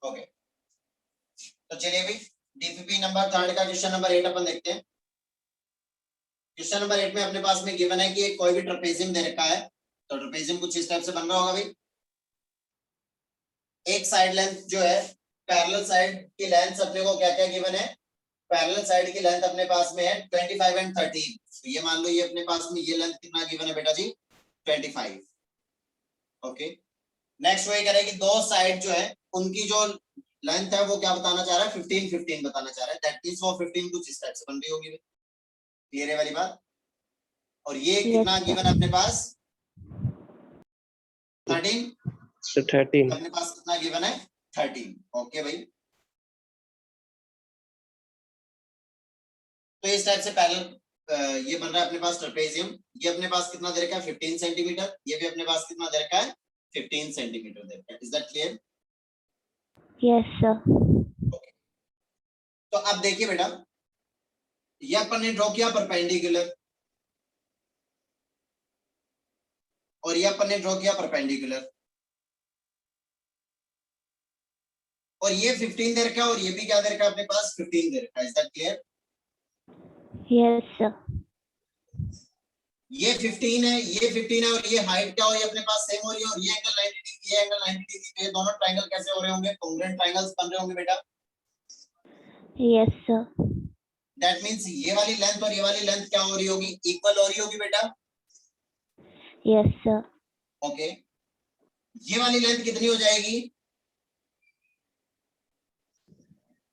Okay, तो चलिए भाई डीपीपी नंबर 3 का क्वेश्चन नंबर 8 अपन देखते हैं। क्वेश्चन नंबर 8 में अपने पास में गिवन है कि कोई भी ट्रेपेजियम दे रखा है, तो ट्रेपेजियम कुछ इस टाइप से बन रहा होगा भाई। एक साइड लेंथ जो है, पैरेलल साइड की लेंथ अपने को क्या क्या गिवन है, पैरेलल साइड की लेंथ अपने पास में है 25 एंड 13। तो ये मान लो ये अपने पास में ये लेंथ कितना गिवन है बेटा जी, 25। ओके, नेक्स्ट वही करें कि दो साइड जो है उनकी जो लेंथ है वो क्या बताना चाह रहा है, 15 15 बताना चाह रहा है। दैट मींस वो 15 कुछ इस टाइप से बन रही होगी। क्लियर है वाली बात। और ये कितना गिवन है अपने पास, 13। अपने पास कितना गिवन है, 13। ओके भाई, तो इस टाइप से पैरेलल ये बन रहा है अपने पास ट्रेपेजियम। ये अपने पास कितना दे रखा है, 15 सेंटीमीटर। ये भी अपने पास कितना दे रखा है, 15 सेंटीमीटर दे रखा है। Is that clear? Yes sir. तो अब देखिए बेटा, ये अपन ने ड्रॉ किया परपेंडिकुलर, और ये अपन ने ड्रॉ किया परपेंडिकुलर, और ये 15 दे रखा है, और ये भी क्या दे रखा है अपने पास, 15 दे रखा है। Is that clear? Yes sir. ये 15 है, ये 15 है, और ये हाइट क्या हो रही है अपने पास, सेम हो रही है। और ये एंगल 90 डिग्री, ये एंगल 90 डिग्री, तो ये दोनों ट्रायंगल कैसे हो रहे होंगे, कॉन्ग्रुएंट ट्रायंगल्स बन रहे होंगे बेटा। Yes sir. दैट मींस ये वाली लेंथ और ये वाली लेंथ क्या हो रही होगी, इक्वल हो रही होगी बेटा। Yes sir. ओके, ये वाली लेंथ कितनी हो जाएगी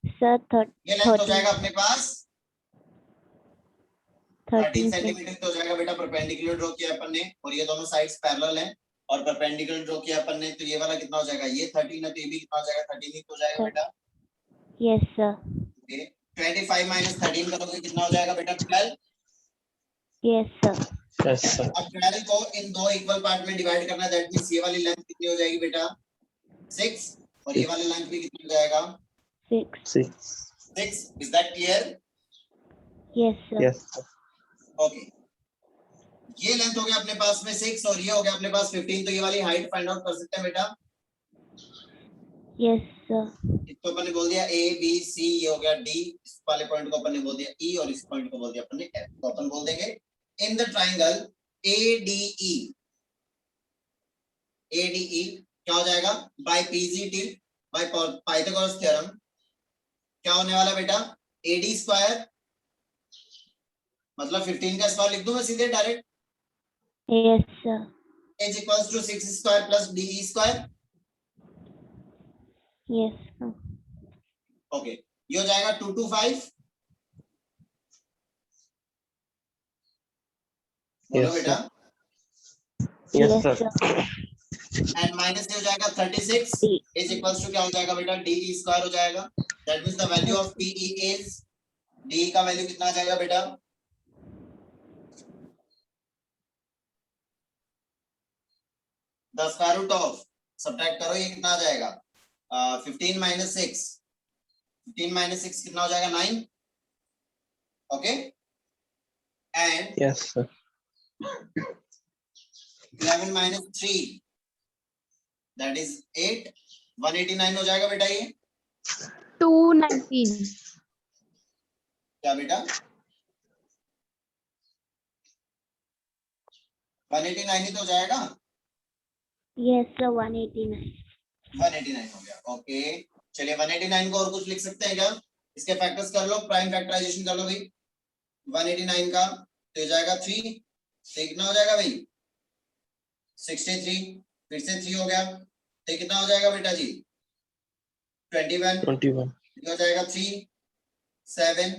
सर? ये लेंथ हो जाएगा अपने पास 13 13 सेंटीमीटर तो हो जाएगा बेटा। परपेंडिकुलर ड्रॉ किया अपन ने, और ये दोनों साइड्स पैरेलल हैं, और परपेंडिकुलर ड्रॉ किया अपन ने, तो ये वाला कितना हो जाएगा, ये 13 है, तो ये भी कितना हो जाएगा, 13 ही तो हो जाएगा बेटा। Yes sir. ओके, 25 माइनस 13 करोगे कितना हो जाएगा बेटा, 12। Yes sir. Yes sir. अब 12 को इन दो इक्वल पार्ट में डिवाइड करना है। दैट मींस ये वाली लेंथ कितनी हो जाएगी बेटा, 6, और ये वाली लेंथ भी कितनी हो जाएगा, 6। Is that clear? Yes sir. Yes sir. Okay, ये लेंथ हो गया अपने पास में 6, और ये हो गया अपने पास 15। तो ये वाली हाइट फाइंड आउट कर सकते हैं बेटा। Yes sir. इसको अपन ने बोल दिया ए बी सी, ये हो गया डी, इस वाले पॉइंट को अपन ने बोल दिया ई, और इस पॉइंट को बोल दिया अपन ने एफ। तो अपन बोल देंगे in the triangle ADE, ADE क्या हो जाएगा, by PGT, by Pythagoras theorem, क्या होने वाला बेटा, एडी स्क्वायर, मतलब 15 का स्क्वायर लिख दूं मैं सीधे direct, yes sir. Is equals to 6 square plus D square. Yes sir. Okay, ये हो जाएगा 225। बोलो बेटा। Yes sir. एंड माइनस हो जाएगा 36 इज इक्वल्स टू क्या हो जाएगा बेटा, डी स्क्वायर हो जाएगा। That means the value of T is, D का वैल्यू कितना आ जाएगा बेटा, the square root of, subtract करो, ये कितना आ जाएगा, 15 माइनस 6, 15 माइनस 6 कितना हो जाएगा, 9। Okay, and yes sir. 11 minus 3 that is 8, 189 हो जाएगा बेटा। ये 219 क्या बेटा, 189 ही तो हो जाएगा। Yes sir, 189। 189 हो गया। ओके, चलिए 189 को और कुछ लिख सकते हैं क्या, इसके फैक्टर्स कर लो, प्राइम फैक्टराइजेशन कर लो भाई 189 का, तो हो जाएगा 3, तो कितना हो जाएगा भाई 63, फिर से 3 हो गया, तो कितना हो जाएगा बेटा जी 21, हो जाएगा 3 7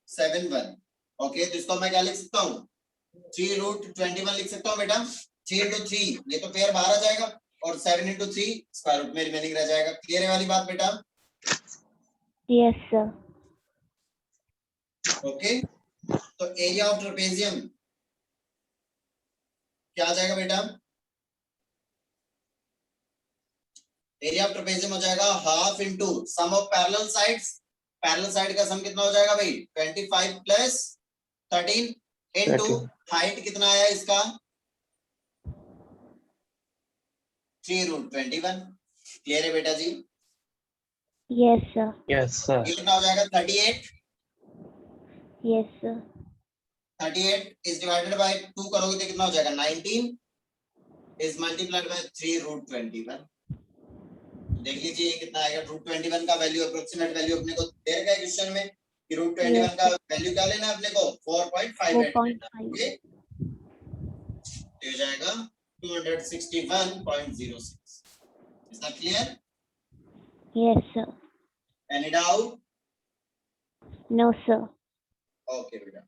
7 1। ओके, तो इसको मैं क्या लिख सकता हूँ, 3 रूट 21 लिख सकता हूँ बेटा। 3 into 3 ये तो पेयर बाहर आ जाएगा, और 7 into 3 स्क्वायर रूट में रिमेनिंग रह जाएगा। क्लियर है वाली बात बेटा? Yes sir. ओके, तो एरिया ऑफ ट्रेपेजियम क्या आ जाएगा बेटा, एरिया ऑफ ट्रेपेजियम हो जाएगा half into sum of parallel sides. Parallel side का सम कितना हो जाएगा भाई 25 प्लस 13 इंटू हाइट कितना आया इसका 3 रूट 21। क्लियर है बेटा जी? Yes, sir. Yes, sir. ये कितना हो जाएगा 38। Yes, sir. 38 is divided by 2 करोगे तो कितना हो जाएगा 19 इज मल्टीप्लाइड बाय 3 रूट 21। देख लीजिए ये कितना आएगा। रूट 21 का वैल्यू अप्रोक्सीमेट वैल्यू अपने को दे रखा है क्वेश्चन में कि रूट 21 का वैल्यू क्या लेना है अपने को 4.58 लेना है। 4.5. ओके तो हो जाएगा 261.06। Is that clear? Yes, sir. Any doubt? No, sir. Okay बेटा।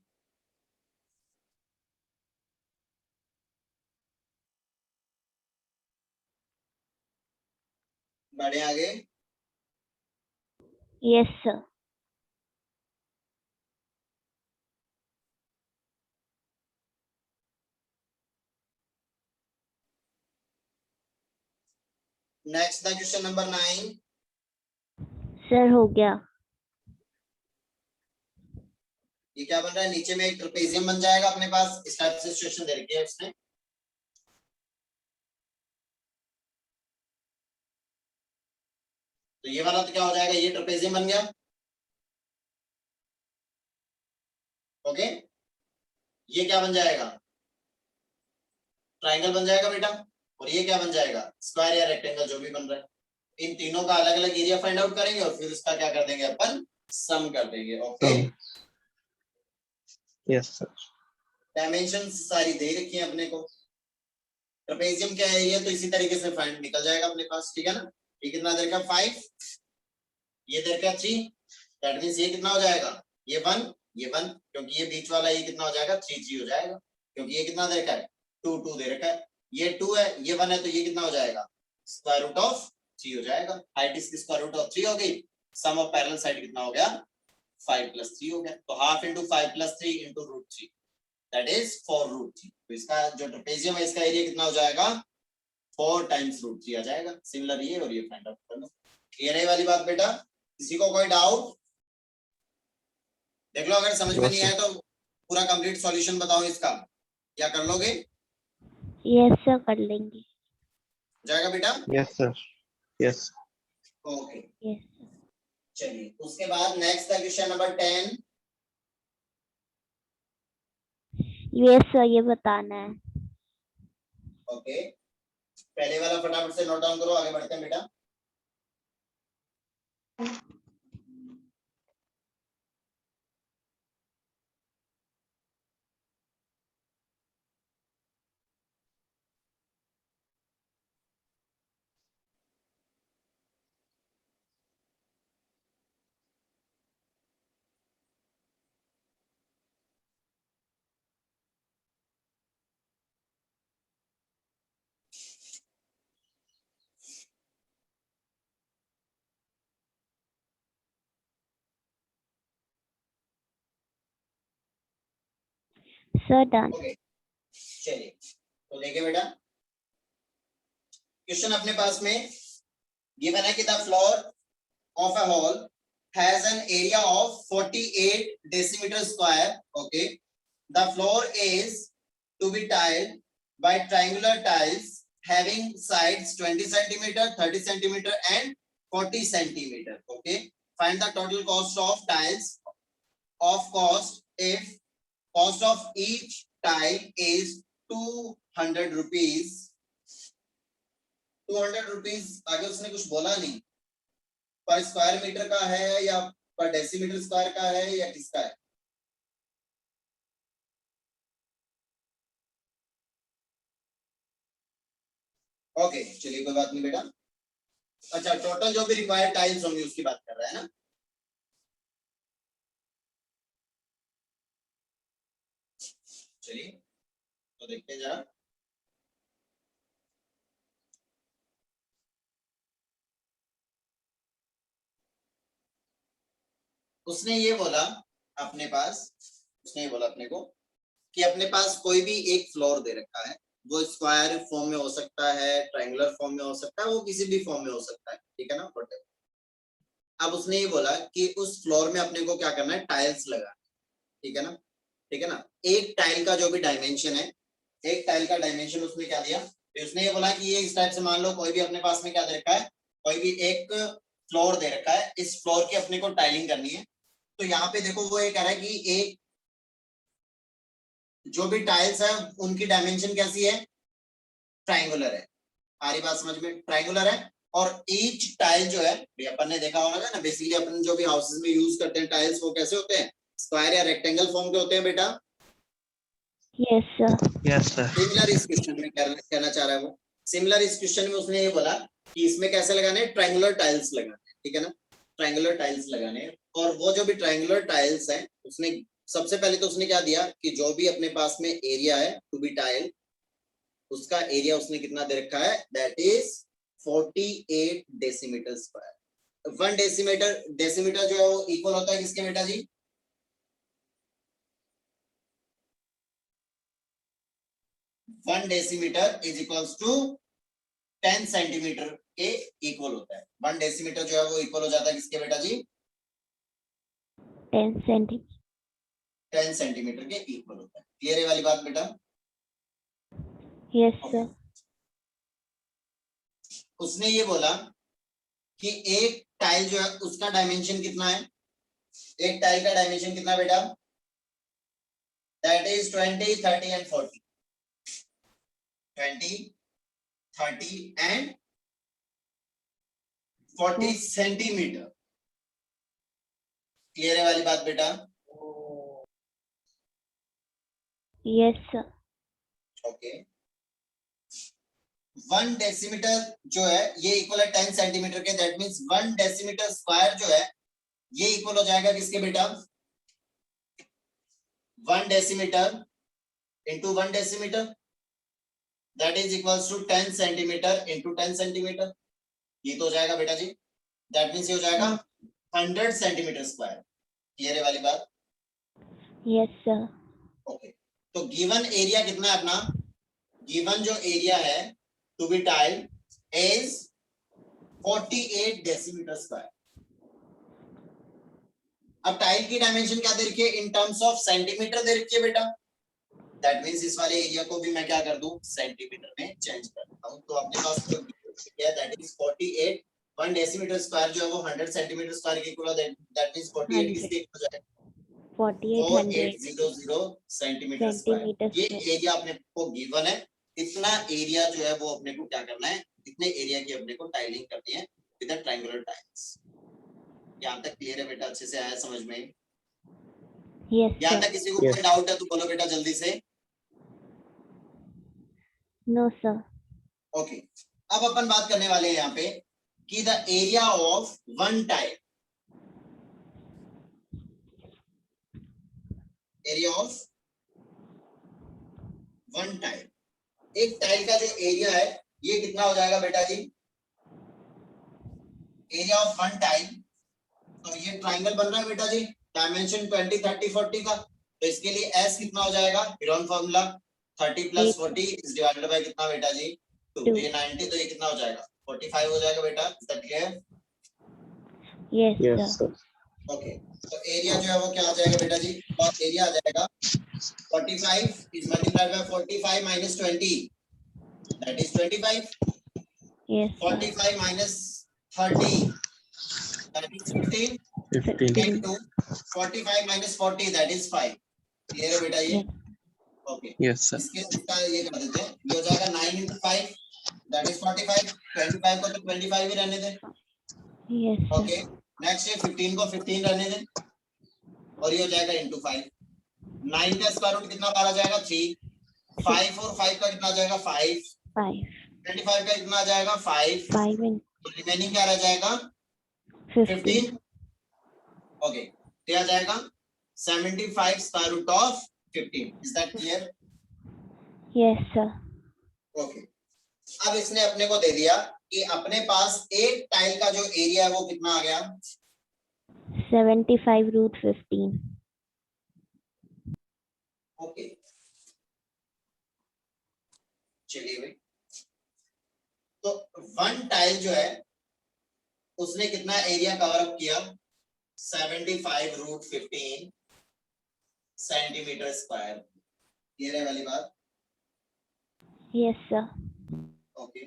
बढ़े आगे। Yes, sir. Next the question number 9। Sir, हो गया. ये क्या बन रहा है? नीचे में एक ट्रेपेजियम बन जाएगा अपने पास। इस टाइप से सिचुएशन दे रखी है उसने। तो ये वाला तो क्या हो जाएगा? ये ट्रेपेजियम बन गया। ओके ये क्या बन जाएगा? ट्राइंगल बन जाएगा बेटा। और ये क्या बन जाएगा? स्क्वायर या रेक्टेंगल जो भी बन रहा है। इन तीनों का अलग अलग एरिया फाइंड आउट करेंगे और फिर इसका क्या कर देंगे अपन? सम कर देंगे। Okay Yes, sir. डायमेंशंस सारी दे रखी है अपने को। ट्रेपेजियम क्या एरिया तो इसी तरीके से फाइंड निकल जाएगा अपने पास। ठीक है ना? ये कितना देर का 5, ये देर का 3। दैट मींस ये कितना हो जाएगा? ये 1 ये 1 क्योंकि ये बीच वाला ये कितना हो जाएगा? 3 3 हो जाएगा क्योंकि ये कितना दे रखा है? 2 2 दे रखा है। ये 2 है ये 1 है तो ये कितना हो जाएगा? स्क्वायर रूट ऑफ 3 हो जाएगा। हाइट इसकी स्क्वायर रूट ऑफ 3 हो गई। सम ऑफ पैरेलल साइड कितना हो गया? 5 + 3 हो गया। तो half into 5 + 3 into root 3 that is 4 root 3। तो इसका जो ट्रेपेजियम है इसका एरिया कितना हो जाएगा? 4 टाइम्स रूट 3 आ जाएगा। सिमिलर ये और ये फाइंड आउट कर लो। क्लियर है वाली बात बेटा? किसी को कोई डाउट? देख लो अगर समझ में नहीं आया तो पूरा कंप्लीट सॉल्यूशन बताओ इसका। क्या कर लोगे? Yes, sir. कर लेंगे. हो जाएगा बेटा? Yes, sir. Yes. Okay Yes, sir. चलिए उसके बाद नेक्स्ट है क्वेश्चन नंबर 10। Yes, sir. ये बताना है. ओके पहले वाला फटाफट से नोट डाउन करो। आगे बढ़ते हैं बेटा। Sir, done. ओके चलिए तो देखिए बेटा क्वेश्चन अपने पास में गिवन है कि the floor of a hall has an area of 48 decimeter square. Okay, the floor is to be tiled by triangular tiles having sides 20 centimeter, 30 centimeter, and 40 centimeter. Okay, find the total cost of tiles. Of cost if cost of each tile is 200 rupees. 200 rupees आगे उसने कुछ बोला नहीं। पर square metre का है या पर डेसीमीटर स्क्वायर का है या किसका है? ओके चलिए कोई बात नहीं बेटा। अच्छा टोटल जो भी रिक्वायर्ड टाइल्स होंगी उसकी बात कर रहा है ना? चलिए तो देखते हैं जरा। उसने ये बोला अपने पास उसने ये बोला अपने को कि अपने पास कोई भी एक फ्लोर दे रखा है। वो स्क्वायर फॉर्म में हो सकता है, ट्रायंगुलर फॉर्म में हो सकता है, वो किसी भी फॉर्म में हो सकता है। ठीक है ना? अब उसने ये बोला कि उस फ्लोर में अपने को क्या करना है? टाइल्स लगाना। ठीक है ना? ठीक है ना? एक टाइल का जो भी डायमेंशन है, एक टाइल का डायमेंशन उसने क्या दिया? तो उसने ये बोला कि ये इस टाइप से मान लो कोई भी अपने पास में क्या दे रखा है? कोई भी एक फ्लोर दे रखा है, इस फ्लोर की अपने को टाइलिंग करनी है। तो यहाँ पे देखो वो ये कह रहा है कि एक जो भी टाइल्स है उनकी डायमेंशन कैसी है, ट्राइंगुलर है। आ रही बात समझ में, ट्राइंगुलर है। और ईच टाइल जो है, अपन ने देखा होगा ना, बेसिकली अपन जो भी हाउसेस में यूज करते हैं टाइल्स, वो कैसे होते हैं, स्क्वायर या रेक्टेंगल फॉर्म के होते हैं बेटा। Yes, sir. Yes, sir. Similar इस क्वेश्चन में कहना चाह रहा है वो, सिमिलर इस क्वेश्चन में उसने ये बोला कि इसमें कैसे लगाने, ट्रायंगुलर टाइल्स लगाने, ठीक है ना, ट्रायंगुलर टाइल्स लगाने। और वो जो भी ट्रायंगुलर टाइल्स हैं, उसने सबसे पहले तो उसने क्या दिया कि जो भी अपने पास में एरिया है टू बी टाइल, उसका एरिया उसने कितना दे रखा है, that is 48 decimetre square. 1 decimetre जो है वो इक्वल होता है किसके बेटा जी, 1 decimetre is equals to 10 centimetre के इक्वल होता है। 1 डेसीमीटर जो है वो इक्वल हो जाता है किसके बेटा जी, 10 centimeters. 10 सेंटीमीटर के इक्वल होता है। क्लियर है वाली बात बेटा। Yes, sir. उसने ये बोला कि एक टाइल जो है उसका डायमेंशन कितना है, एक टाइल का डायमेंशन कितना बेटा, that is 20, 30 and 40, 20, 30 and 40 centimetre. Clear है वाली बात बेटा। Yes, sir. ओके 1 डेसीमीटर जो है ये इक्वल है 10 सेंटीमीटर के, दैट मींस 1 डेसीमीटर स्क्वायर जो है ये इक्वल हो जाएगा किसके बेटा, 1 decimetre into 1 decimetre, that is equals to 10 centimetre into 10 centimetre. ये तो हो जाएगा बेटा जी, दैट मींस ये हो जाएगा 100 सेंटीमीटर स्क्वायर। क्लियर है वाली बात। Yes, sir. ओके तो गिवन एरिया कितना है अपना, गिवन जो एरिया है to be tile is 48 decimetre square. अब टाइल की डायमेंशन क्या दे रखी है, इन टर्म्स ऑफ सेंटीमीटर दे रखी है बेटा, दैट मींस इस वाले एरिया को भी मैं क्या कर दूं, सेंटीमीटर में चेंज कर देता हूं। तो अपने पास जो है दैट इज 48, 1 डेसीमीटर स्क्वायर जो है वो 100 सेंटीमीटर स्क्वायर के इक्वल है, दैट मींस 48 किसके इक्वल हो जाएगा, 4800 सेंटीमीटर स्क्वायर। centimeters. ये एरिया अपने को गिवन है, इतना एरिया जो है वो अपने को क्या करना है, इतने एरिया की अपने को टाइलिंग करनी है विद द ट्रायंगुलर टाइल्स। यहाँ तक क्लियर है बेटा, अच्छे से आया समझ में। Yes, यहाँ sir. तक किसी को कोई डाउट है तो बोलो बेटा जल्दी से। No, sir. ओके अब अपन बात करने वाले हैं यहाँ पे कि the area of one tile, area of one tile, एक टाइल का जो एरिया है ये कितना हो जाएगा बेटा जी, एरिया ऑफ वन टाइल। तो ये ट्राइंगल बन रहा है बेटा जी, डायमेंशन 20, 30, 40 का, तो इसके लिए एस कितना हो जाएगा, Heron formula 30 plus 40 is divided by कितना बेटा जी 2, तो ये 90, तो ये कितना हो जाएगा 45 हो जाएगा बेटा। Is that clear? Yes, Yes, sir. sir. Okay तो एरिया जो है वो क्या आ जाएगा बेटा जी, और एरिया आ जाएगा 45 is multiplied by 45 minus 20, that is 25. Yes, sir. 45 minus 30, that is 15. 15. Into 45 minus 40, that is 5. Clear है बेटा ये? Okay Yes, sir. इसका ये कर देते हैं, ये हो जाएगा 9 into 5, that is 45. 25 को तो 25 ही रहने दें। Yes, sir. ओके नेक्स्ट है 15 को 15 रहने दें, और ये हो जाएगा into 5। 9 का स्क्वायर रूट कितना बार आ जाएगा 3, 5 और 5 का कितना आ जाएगा 5, 5. 25 का कितना आ जाएगा 5, 5 and तो रिमेनिंग क्या रह जाएगा 15. 15। ओके क्या आ जाएगा 75 square root of 15। Is that clear? Yes, sir. Okay अब इसने अपने को दे दिया कि अपने पास एक टाइल का जो एरिया है वो कितना आ गया, 75 root 15. ओके चलिए भाई, तो वन टाइल जो है उसने कितना एरिया कवर अप किया, 75 रूट 15 सेंटीमीटर स्क्वायर। क्लियर है वाली बात? Yes, sir. ओके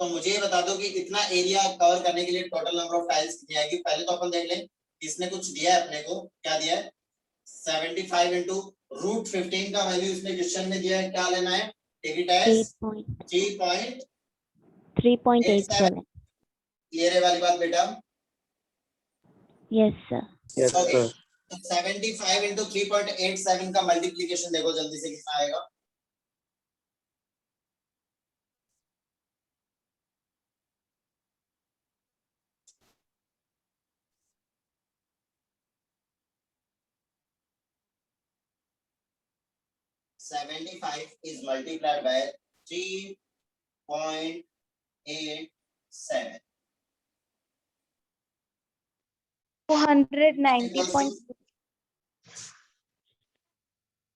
तो मुझे ये बता दो कि इतना एरिया कवर करने के लिए टोटल नंबर ऑफ टाइल्स कितनी आएगी। पहले तो अपन देख लें इसने कुछ दिया है अपने को, क्या दिया है 75 इंटू रूट 15 का वैल्यू इसने क्वेश्चन में दिया है, क्या लेना है टेक इट एज 3.87 3.87. क्लियर है वाली बात बेटा। Yes, sir. Yes, okay sir. तो 75 इंटू 3.87 का मल्टीप्लीकेशन देखो जल्दी से कितना आएगा। $75 is multiplied by 3.87 equals to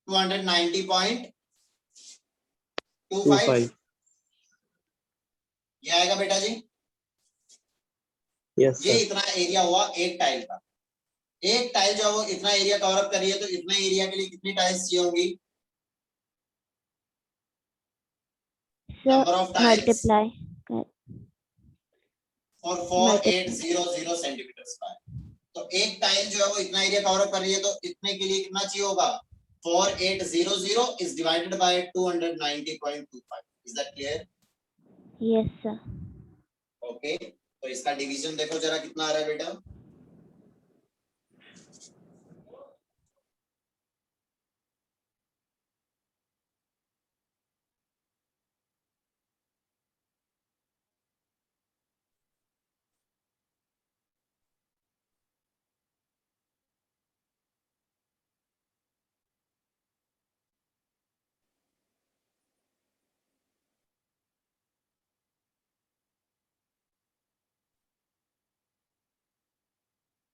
290.25 ये आएगा बेटा जी। Yes, ये sir. इतना एरिया हुआ एक टाइल का। एक टाइल जो वो इतना एरिया कवर अप कर रही है तो इतना एरिया के लिए कितनी टाइल्स चाहिए होंगी। Sir, number of tiles multiply. और 4800 सेंटीमीटर स्क्वायर। तो एक टाइल जो है वो इतना एरिया कवर अप कर रही है तो इतने के लिए कितना चाहिए होगा 4800 is divided by 290.25 is that clear? Yes, sir. Okay तो इसका डिवीजन देखो जरा कितना आ रहा है बेटा।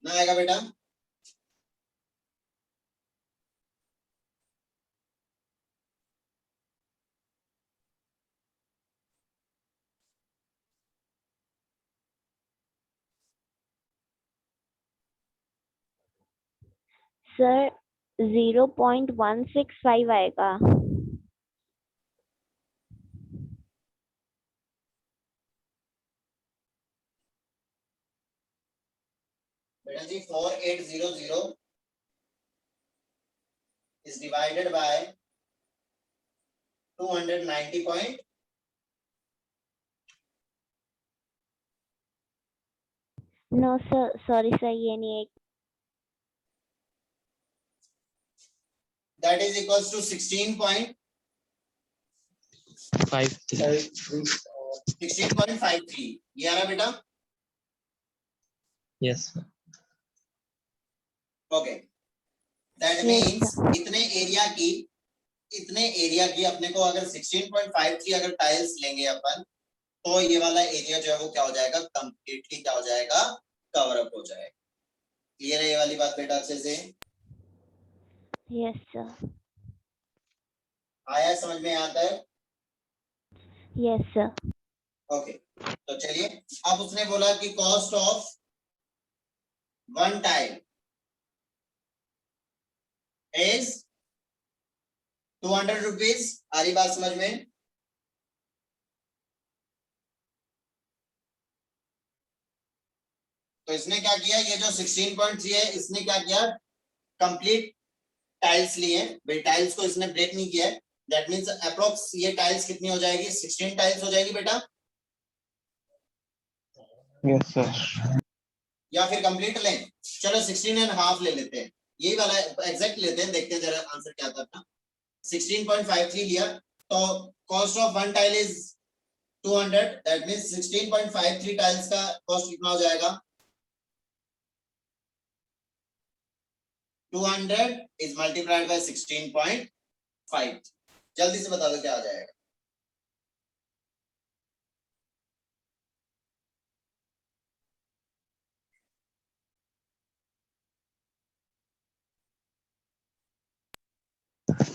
ना आएगा बेटा। Sir, 0.165 आएगा. बेटा जी 4800 is divided by 290 point No, sir. Sorry, sir. ये नहीं है. that is equals to 16.53 ये आ रहा बेटा। Yes, sir. Okay that Yes, means sir. इतने एरिया की अपने को अगर 16.53 अगर टाइल्स लेंगे अपन तो ये वाला एरिया जो है वो क्या हो जाएगा कंप्लीटली क्या हो जाएगा कवर अप हो जाएगा। क्लियर है ये वाली बात बेटा अच्छे से Yes, sir. आया समझ में आता है। Yes, sir. ओके तो चलिए अब उसने बोला कि cost of one tile is 200 rupees. आ रही बात समझ में। तो इसने क्या किया ये जो 16.3 है इसने क्या किया कंप्लीट टाइल्स लिए भाई टाइल्स को इसने ब्रेक नहीं किया है। दैट मींस अप्रोक्स ये टाइल्स कितनी हो जाएगी 16 टाइल्स हो जाएगी बेटा Yes, sir. या फिर कंप्लीट लें। चलो 16 एंड हाफ ले लेते हैं यही वाला एग्जैक्ट लेते हैं देखते हैं जरा आंसर क्या आता है। 16.53 लिया तो cost of one tile is 200 that means 16.53 tiles का कॉस्ट कितना हो जाएगा 200 is multiplied by 16.5 जल्दी से बता दो क्या आ जाएगा।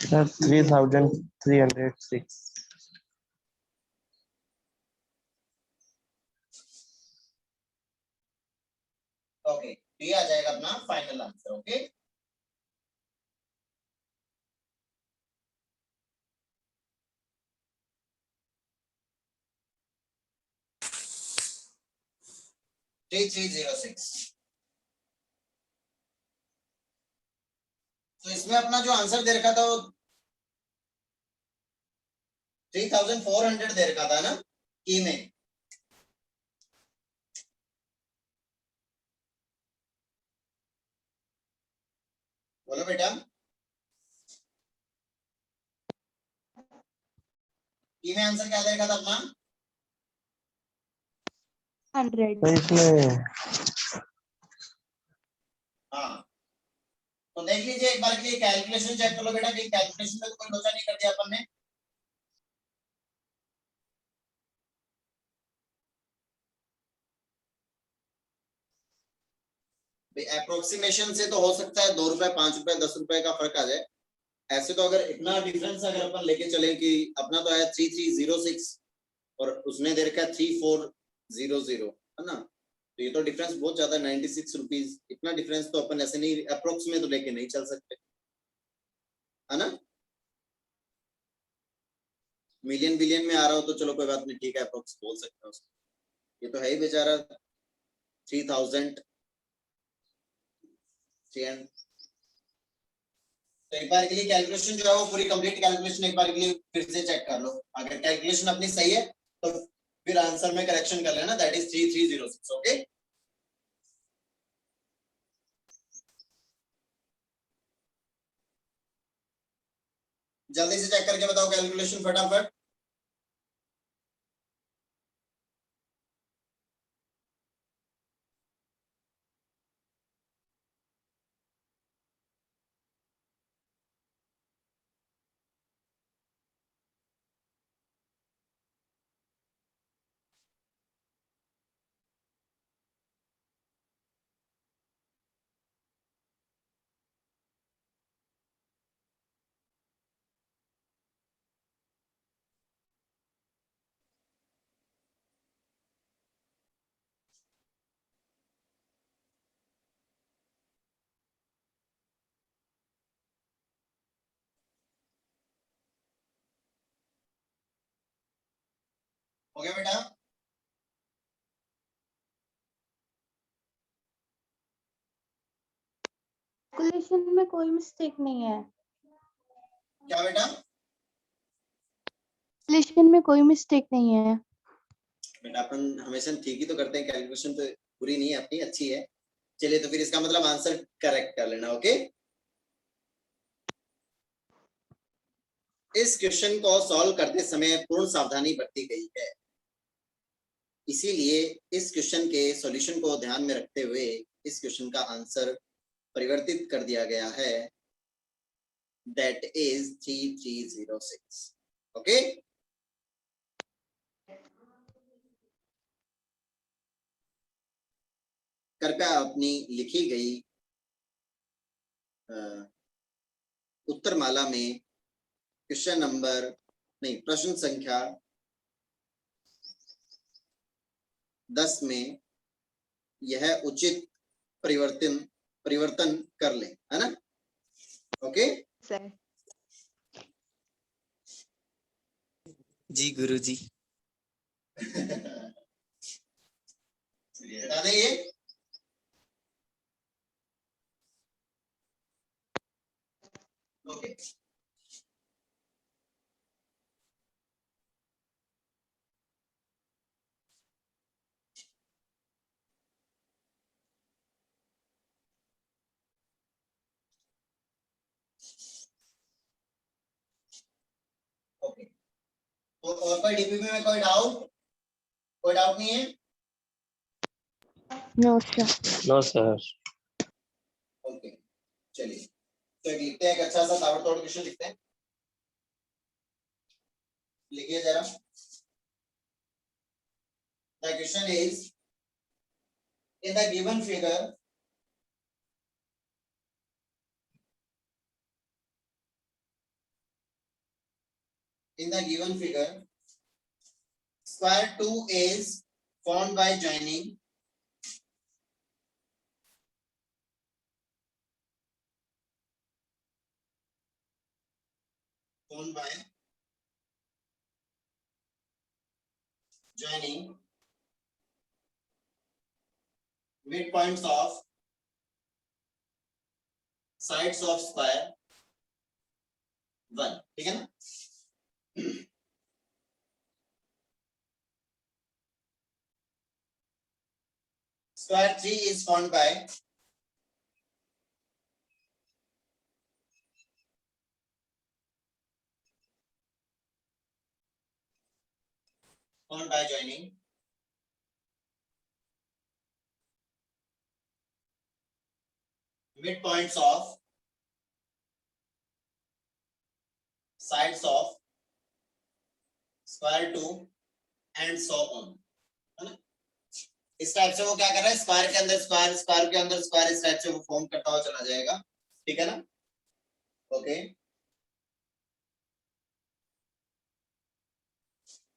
Sir, 3,306. ओके तो ये आ जाएगा अपना फाइनल आंसर। ओके 3306। तो इसमें अपना जो आंसर दे रखा था वो 3400 दे रखा था ना की में। बोलो बेटा, की में आंसर क्या दे रखा था अपना? 100। तो इसमें हाँ, तो देख लीजिए एक बार के लिए कैलकुलेशन चेक कर लो बेटा, कि कैलकुलेशन में तो कोई लोचा नहीं कर दिया अपन ने। अप्रोक्सीमेशन से तो हो सकता है 2 रुपए 5 रुपए 10 रुपए का फर्क आ जाए। ऐसे तो अगर इतना डिफरेंस अगर अपन लेके चले कि अपना तो है 3306 और उसने दे रखा है 3400, है ना, तो ये तो डिफरेंस बहुत ज्यादा है, 96 रुपीज। इतना डिफरेंस तो अपन ऐसे नहीं अप्रोक्स में तो लेके नहीं चल सकते, है ना। मिलियन बिलियन में आ रहा हो तो चलो कोई बात नहीं, ठीक है, अप्रोक्स बोल सकते हैं उसको। ये तो है ही बेचारा 3000। तो एक बार के लिए कैलकुलेशन जो है वो पूरी कंप्लीट कैलकुलेशन एक बार के लिए फिर से चेक कर लो। अगर कैलकुलेशन अपनी सही है तो फिर आंसर में करेक्शन कर लेना, दैट इज 3306। ओके, जल्दी से चेक करके बताओ कैलकुलेशन फटाफट। हो गया बेटा? कैलकुलेशन में कोई मिस्टेक नहीं है। क्या बेटा? कैलकुलेशन में कोई मिस्टेक नहीं है। बेटा अपन हमेशा ठीक ही तो करते हैं, कैलकुलेशन तो बुरी नहीं है अपनी, अच्छी है। चलिए तो फिर इसका मतलब आंसर करेक्ट कर लेना। ओके, इस क्वेश्चन को सॉल्व करते समय पूर्ण सावधानी बरती गई है, इसीलिए इस क्वेश्चन के सॉल्यूशन को ध्यान में रखते हुए इस क्वेश्चन का आंसर परिवर्तित कर दिया गया है, दैट इज 3306। ओके, कृपया अपनी लिखी गई उत्तरमाला में क्वेश्चन नंबर नहीं प्रश्न संख्या 10 में यह उचित परिवर्तन कर लें, है ना। ओके, सर जी गुरुजी। बता दें ये। ओके, ओके, तो और कोई डीपीपी में कोई डाउट नहीं है? No sir. No sir. Okay, चलिए तो एक लिखते हैं, एक अच्छा सा ताबड़तोड़ क्वेश्चन लिखते हैं। लिखिए जरा। The question is, in the given figure square 2 is formed by joining mid points of sides of square 1, ठीक है ना। Square 3 is formed by joining midpoints of sides of square 2 and so on, है ना। इस type से वो क्या कर रहा है, स्क्वायर के अंदर स्क्वायर, स्क्वायर के अंदर स्क्वायर, इस टाइप से वो फॉर्म करता हुआ चला जाएगा, ठीक है ना। Okay,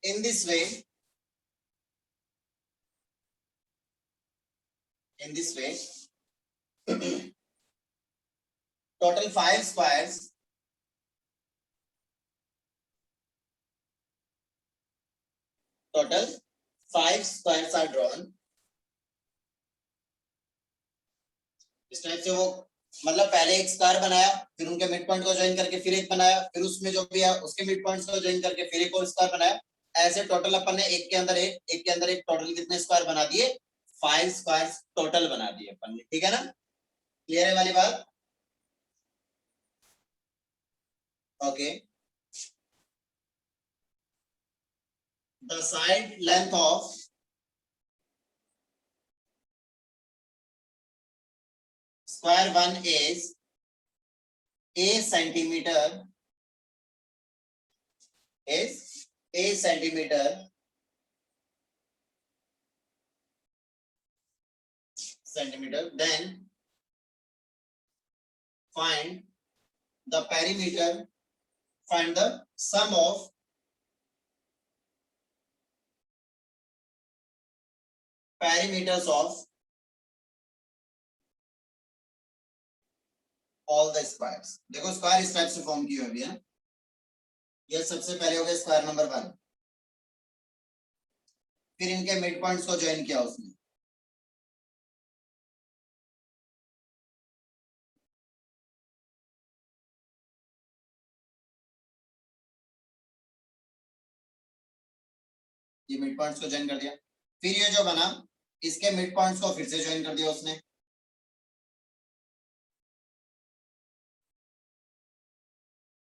in this way total 5 squares are drawn। इस टाइप से वो मतलब पहले एक स्क्वायर बनाया, फिर उनके मिड पॉइंट को ज्वाइन करके फिर एक बनाया, फिर उसमें जो भी है उसके मिड पॉइंट्स को ज्वाइन करके फिर एक और स्क्वायर बनाया। ऐसे टोटल अपन ने एक के अंदर एक टोटल कितने स्क्वायर बना दिए, 5 स्क्वायर्स टोटल बना दिए अपन ने, ठीक है ना। क्लियर है वाली बात। Okay, the side length of square 1 is a centimeter, then find the perimeter, find the sum of perimeters of all the squares। देखो स्क्वायर इस टाइप से फॉर्म की हुई है, ये सबसे पहले हो गया स्क्वायर नंबर 1, फिर इनके मिड पॉइंट्स को ज्वाइन किया उसने, ये मिड पॉइंट्स को ज्वाइन कर दिया, फिर ये जो बना इसके मिड पॉइंट्स को फिर से ज्वाइन कर दिया उसने,